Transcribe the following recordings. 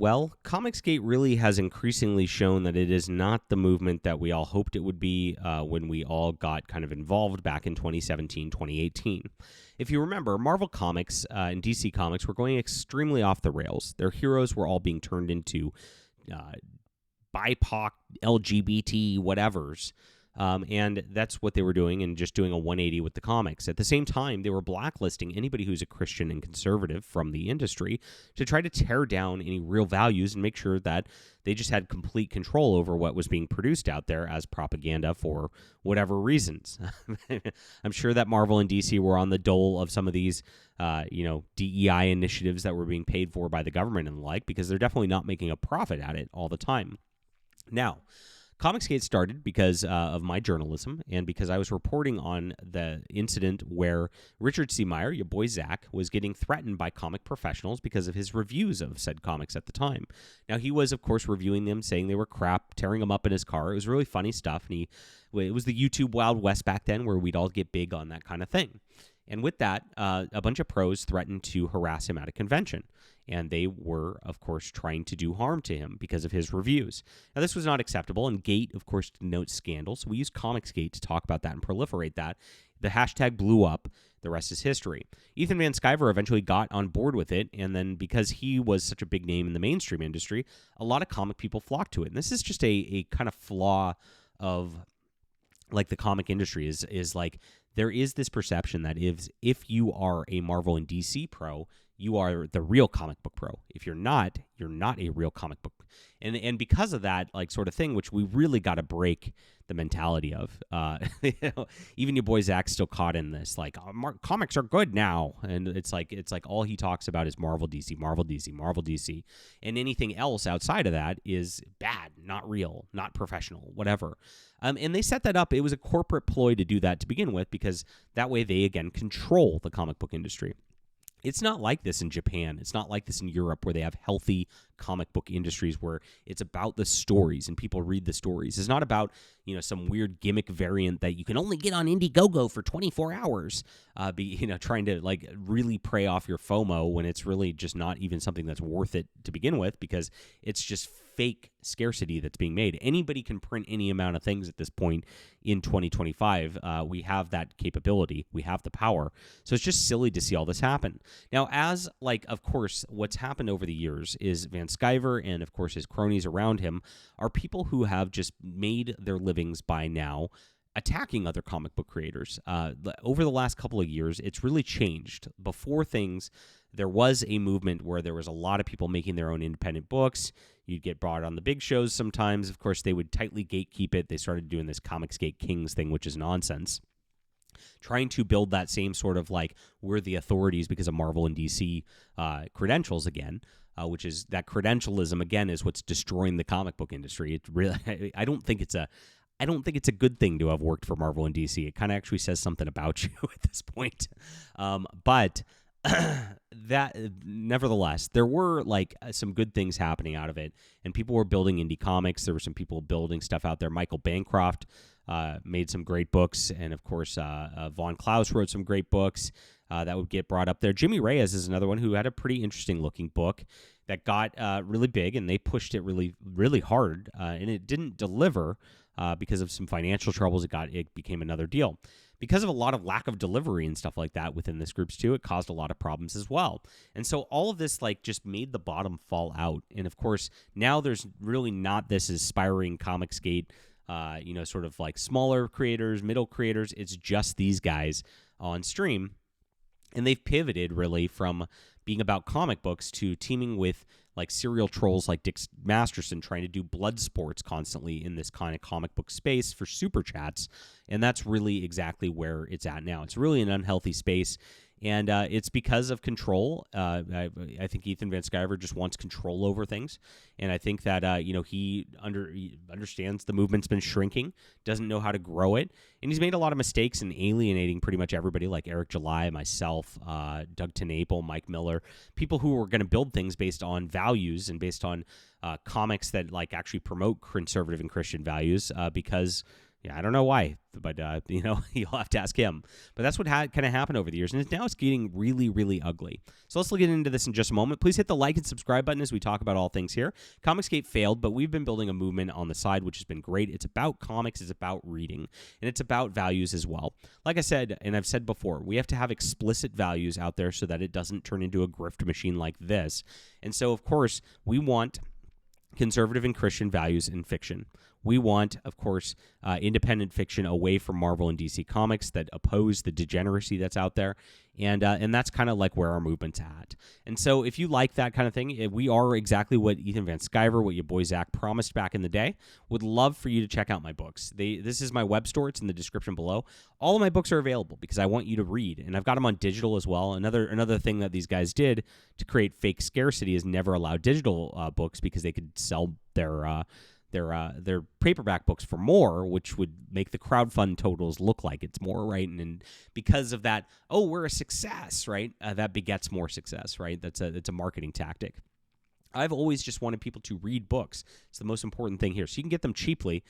Well, ComicsGate really has increasingly shown that it is not the movement that we all hoped it would be when we all got kind of involved back in 2017, 2018. If you remember, Marvel Comics and DC Comics were going extremely off the rails. Their heroes were all being turned into BIPOC, LGBT, whatevers. And that's what they were doing, and just doing a 180 with the comics. At the same time, they were blacklisting anybody who's a Christian and conservative from the industry to try to tear down any real values and make sure that they just had complete control over what was being produced out there as propaganda for whatever reasons. I'm sure that Marvel and DC were on the dole of some of these, DEI initiatives that were being paid for by the government and the like, because they're definitely not making a profit at it all the time. Now, ComicsGate started because of my journalism and because I was reporting on the incident where Richard C. Meyer, your boy Zach, was getting threatened by comic professionals because of his reviews of said comics at the time. Now, he was, of course, reviewing them, saying they were crap, tearing them up in his car. It was really funny stuff, and it was the YouTube Wild West back then where we'd all get big on that kind of thing. And with that, a bunch of pros threatened to harass him at a convention. And they were, of course, trying to do harm to him because of his reviews. Now, this was not acceptable, and Gate, of course, denotes scandal. So we used ComicsGate to talk about that and proliferate that. The hashtag blew up. The rest is history. Ethan Van Sciver eventually got on board with it, and then because he was such a big name in the mainstream industry, a lot of comic people flocked to it. And this is just a kind of flaw of, like, the comic industry is like, there is this perception that if you are a Marvel and DC pro, you are the real comic book pro. If you're not a real comic book. And because of that, like, sort of thing, which we really got to break the mentality of. Even your boy Zach's still caught in this, like, comics are good now. And it's like all he talks about is Marvel, DC, Marvel, DC, Marvel, DC. And anything else outside of that is bad, not real, not professional, whatever. And they set that up. It was a corporate ploy to do that to begin with, because that way they, again, control the comic book industry. It's not like this in Japan. It's not like this in Europe, where they have healthy comic book industries where it's about the stories and people read the stories. It's not about, some weird gimmick variant that you can only get on Indiegogo for 24 hours, trying to, like, really prey off your FOMO when it's really just not even something that's worth it to begin with, because it's just fake scarcity that's being made. Anybody can print any amount of things at this point in 2025. We have that capability. We have the power. So it's just silly to see all this happen. Now, as, like, of course, what's happened over the years is Van Sciver and, of course, his cronies around him are people who have just made their livings by now attacking other comic book creators. Over the last couple of years, it's really changed. Before things, there was a movement where there was a lot of people making their own independent books. You'd get brought on the big shows sometimes. Of course, they would tightly gatekeep it. They started doing this ComicsGate Kings thing, which is nonsense. Trying to build that same sort of, like, we're the authorities because of Marvel and DC credentials again, which is that credentialism, again, is what's destroying the comic book industry. It really, I don't think it's a good thing to have worked for Marvel and DC. It kind of actually says something about you at this point. But that, nevertheless, there were, like, some good things happening out of it, and people were building indie comics. There were some people building stuff out there. Michael Bancroft made some great books, and of course, Von Klaus wrote some great books that would get brought up there. Jimmy Reyes is another one who had a pretty interesting looking book that got really big, and they pushed it really, really hard, and it didn't deliver because of some financial troubles. It became another deal. Because of a lot of lack of delivery and stuff like that within this groups too, it caused a lot of problems as well. And so all of this, like, just made the bottom fall out. And of course, now there's really not this aspiring ComicsGate, sort of like smaller creators, middle creators. It's just these guys on stream. And they've pivoted really from being about comic books to teaming with, like, serial trolls like Dick Masterson, trying to do blood sports constantly in this kind of comic book space for super chats. And that's really exactly where it's at now. It's really an unhealthy space. And it's because of control. I think Ethan Van Sciver just wants control over things. And I think that, he understands the movement's been shrinking, doesn't know how to grow it. And he's made a lot of mistakes in alienating pretty much everybody, like Eric July, myself, Doug TenNapel, Mike Miller, people who were going to build things based on values and based on comics that, like, actually promote conservative and Christian values because Yeah, I don't know why, but you'll have to ask him. But that's what kind of happened over the years, and now it's getting really, really ugly. So let's get into this in just a moment. Please hit the like and subscribe button as we talk about all things here. ComicsGate failed, but we've been building a movement on the side, which has been great. It's about comics, it's about reading, and it's about values as well. Like I said, and I've said before, we have to have explicit values out there so that it doesn't turn into a grift machine like this. And so, of course, we want conservative and Christian values in fiction. We want, of course, independent fiction away from Marvel and DC Comics that oppose the degeneracy that's out there, and that's kind of like where our movement's at. And so if you like that kind of thing, we are exactly what Ethan Van Sciver, what your boy Zach promised back in the day. Would love for you to check out my books. This is my web store. It's in the description below. All of my books are available because I want you to read, and I've got them on digital as well. Another thing that these guys did to create fake scarcity is never allow digital books because they could sell their paperback books for more, which would make the crowdfund totals look like it's more, right? And because of that, we're a success, right? That begets more success, right? It's a marketing tactic. I've always just wanted people to read books. It's the most important thing here. So you can get them cheaply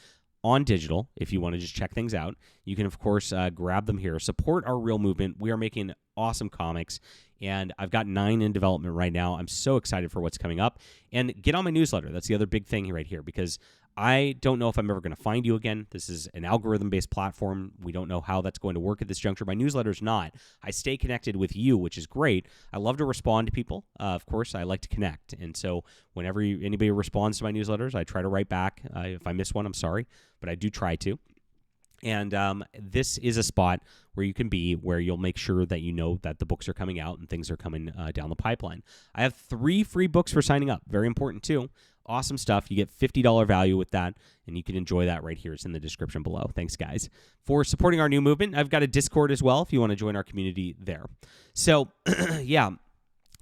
on digital if you want to just check things out. You can, of course, grab them here. Support our real movement. We are making awesome comics, and I've got 9 in development right now. I'm so excited for what's coming up. And get on my newsletter. That's the other big thing right here, because I don't know if I'm ever going to find you again. This is an algorithm-based platform. We don't know how that's going to work at this juncture. My newsletter's not. I stay connected with you, which is great. I love to respond to people. Of course, I like to connect. And so whenever anybody responds to my newsletters, I try to write back. If I miss one, I'm sorry, but I do try to. And this is a spot where you can be, where you'll make sure that you know that the books are coming out and things are coming down the pipeline. I have 3 free books for signing up. Very important, too. Awesome stuff. You get $50 value with that, and you can enjoy that right here. It's in the description below. Thanks, guys. For supporting our new movement, I've got a Discord as well if you want to join our community there. So, yeah,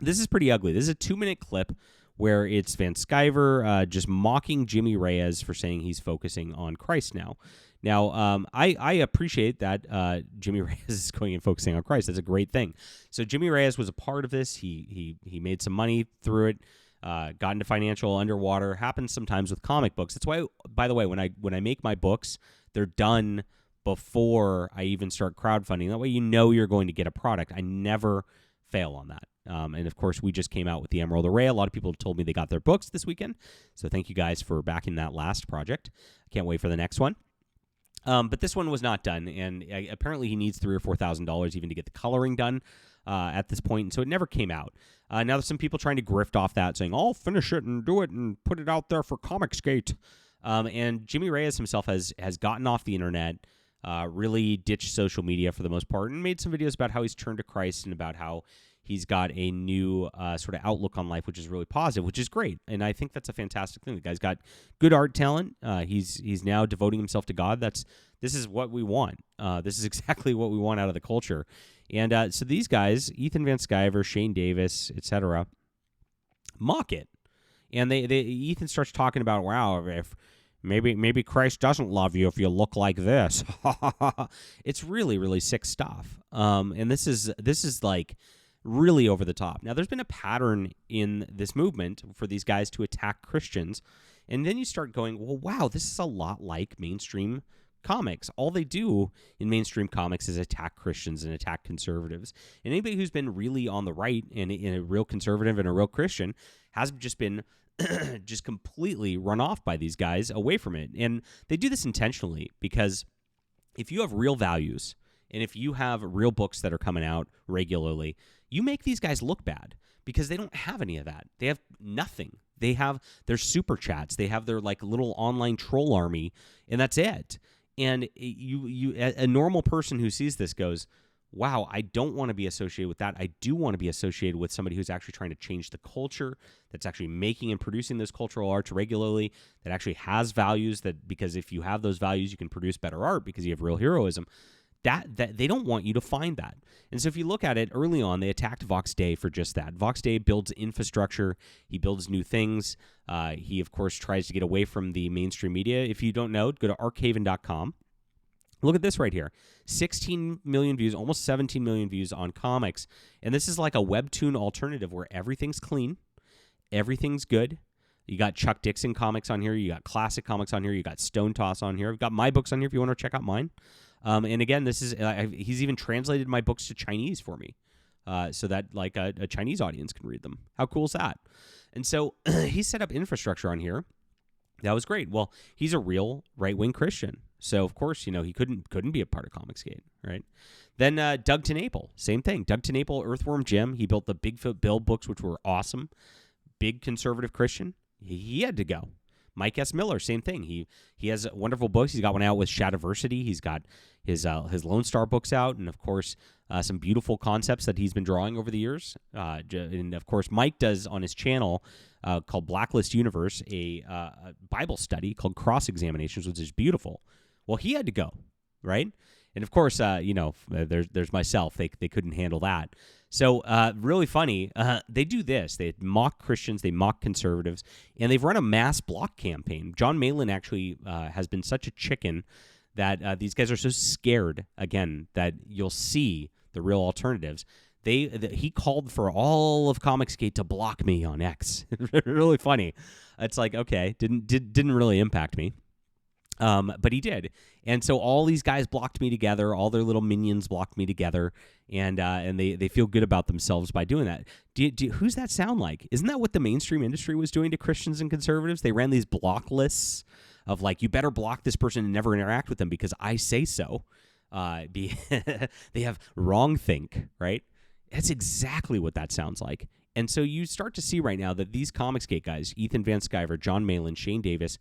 this is pretty ugly. This is a 2-minute clip where it's Van Sciver just mocking Jimmy Reyes for saying he's focusing on Christ now. Now, I appreciate that Jimmy Reyes is going and focusing on Christ. That's a great thing. So Jimmy Reyes was a part of this. He made some money through it. Got into financial underwater. Happens sometimes with comic books. That's why, by the way, when I make my books, they're done before I even start crowdfunding. That way you know you're going to get a product. I never fail on that. And, of course, we just came out with the Emerald Array. A lot of people told me they got their books this weekend. So thank you guys for backing that last project. I can't wait for the next one. But this one was not done, and apparently he needs $3,000 or $4,000 even to get the coloring done at this point, and so it never came out. Now there's some people trying to grift off that, saying, I'll finish it and do it and put it out there for ComicsGate. And Jimmy Reyes himself has gotten off the internet, really ditched social media for the most part, and made some videos about how he's turned to Christ and about how he's got a new sort of outlook on life, which is really positive, which is great. And I think that's a fantastic thing. The guy's got good art talent. He's now devoting himself to God. This is what we want. This is exactly what we want out of the culture. And so these guys, Ethan Van Sciver, Shane Davis, etc., mock it. And Ethan starts talking about, wow, if maybe Christ doesn't love you if you look like this. It's really, really sick stuff. And this is like really over the top. Now, there's been a pattern in this movement for these guys to attack Christians, and then you start going, well, wow, this is a lot like mainstream comics. All they do in mainstream comics is attack Christians and attack conservatives. And anybody who's been really on the right and a real conservative and a real Christian has just been just completely run off by these guys away from it. And they do this intentionally, because if you have real values and if you have real books that are coming out regularly, you make these guys look bad, because they don't have any of that. They have nothing. They have their super chats. They have their like little online troll army, and that's it. And a normal person who sees this goes, wow, I don't want to be associated with that. I do want to be associated with somebody who's actually trying to change the culture, that's actually making and producing those cultural arts regularly, that actually has values, because if you have those values, you can produce better art because you have real heroism. That they don't want you to find that. And so if you look at it early on, they attacked Vox Day for just that. Vox Day builds infrastructure. He builds new things. He, of course, tries to get away from the mainstream media. If you don't know, go to arkhaven.com. Look at this right here. 16 million views, almost 17 million views on comics. And this is like a webtoon alternative where everything's clean, everything's good. You got Chuck Dixon comics on here. You got classic comics on here. You got Stone Toss on here. I've got my books on here if you want to check out mine. And again, this is he's even translated my books to Chinese for me, so that like a Chinese audience can read them. How cool is that? And so he set up infrastructure on here. That was great. Well, he's a real right-wing Christian, so of course he couldn't be a part of ComicsGate, right? Then Doug TenNapel, same thing. Doug TenNapel, Earthworm Jim. He built the Bigfoot Bill books, which were awesome. Big conservative Christian. He had to go. Mike S. Miller, same thing. He has wonderful books. He's got one out with Shadiversity. He's got his Lone Star books out, and of course some beautiful concepts that he's been drawing over the years. And of course Mike does on his channel called Blacklist Universe a Bible study called Cross Examinations, which is beautiful. Well, he had to go, right? And of course, there's myself. They couldn't handle that. So really funny. They do this. They mock Christians. They mock conservatives. And they've run a mass block campaign. Jon Malin actually has been such a chicken that these guys are so scared, again, that you'll see the real alternatives. He called for all of ComicsGate to block me on X. Really funny. It's like, okay, didn't really impact me. But he did. And so all these guys blocked me together. All their little minions blocked me together. And they feel good about themselves by doing that. Who's that sound like? Isn't that what the mainstream industry was doing to Christians and conservatives? They ran these block lists of like, you better block this person and never interact with them because I say so. They have wrongthink, right? That's exactly what that sounds like. And so you start to see right now that these ComicsGate guys, Ethan Van Sciver, Jon Malin, Shane Davis,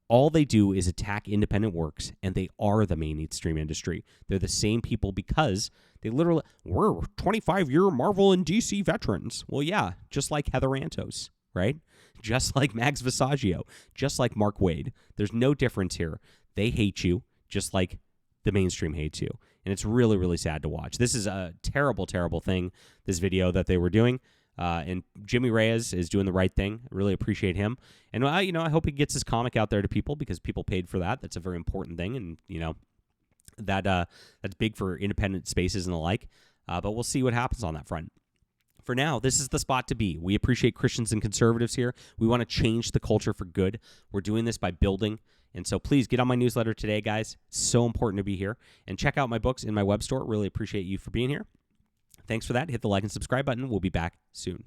all they do is attack independent works, and they are the mainstream industry. They're the same people because they literally, we're 25-year Marvel and DC veterans. Well, yeah, just like Heather Antos, right? Just like Max Visaggio, just like Mark Waid. There's no difference here. They hate you just like the mainstream hates you. And it's really, really sad to watch. This is a terrible, terrible thing, this video that they were doing. And Jimmy Reyes is doing the right thing. I really appreciate him. And, I hope he gets his comic out there to people because people paid for that. That's a very important thing. And, that's big for independent spaces and the like. But we'll see what happens on that front. For now, this is the spot to be. We appreciate Christians and conservatives here. We want to change the culture for good. We're doing this by building. And so please get on my newsletter today, guys. It's so important to be here. And check out my books in my web store. Really appreciate you for being here. Thanks for that. Hit the like and subscribe button. We'll be back soon.